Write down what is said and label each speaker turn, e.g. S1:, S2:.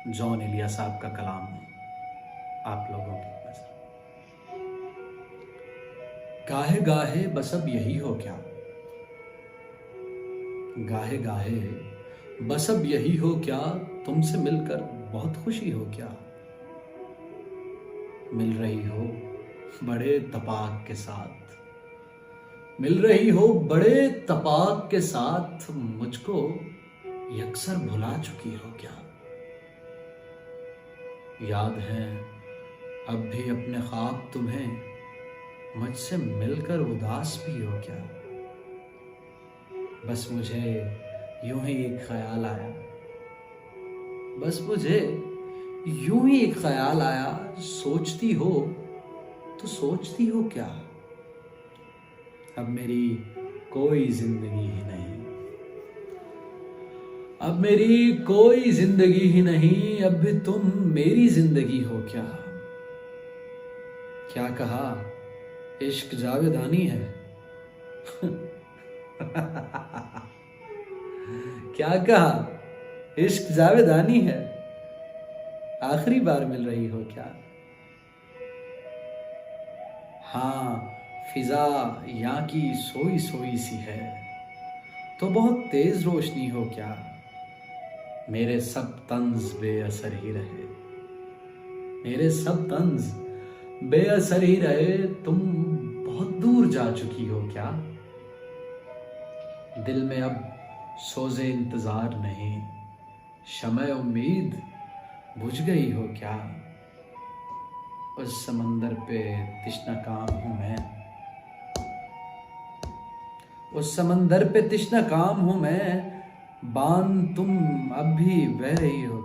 S1: John Elia साहब का कलाम आप लोगों की नजर। गाहे गाहे बस अब यही हो क्या, गाहे गाहे बस अब यही हो क्या, तुमसे मिलकर बहुत खुशी हो क्या। मिल रही हो बड़े तपाक के साथ, मिल रही हो बड़े तपाक के साथ, मुझको यकसर भुला चुकी हो क्या। याद है अब भी अपने ख्वाब तुम्हें, मुझसे मिलकर उदास भी हो क्या। बस मुझे यूं ही एक ख्याल आया, बस मुझे यूं ही एक ख्याल आया, सोचती हो तो सोचती हो क्या। अब मेरी कोई जिंदगी ही नहीं, अब मेरी कोई जिंदगी ही नहीं, अब भी तुम मेरी जिंदगी हो क्या। क्या कहा इश्क जावेदानी है क्या कहा इश्क जावेदानी है, आखिरी बार मिल रही हो क्या। हाँ फिजा यहाँ की सोई सोई सी है, तो बहुत तेज रोशनी हो क्या। मेरे सब तंज बेअसर ही रहे, मेरे सब तंज बेअसर ही रहे, तुम बहुत दूर जा चुकी हो क्या। दिल में अब सोजे इंतजार नहीं, शमे उम्मीद बुझ गई हो क्या। उस समंदर पे तिश्ना काम हूं मैं, उस समंदर पे तिश्ना काम हूं मैं, बान तुम अब भी बह रही हो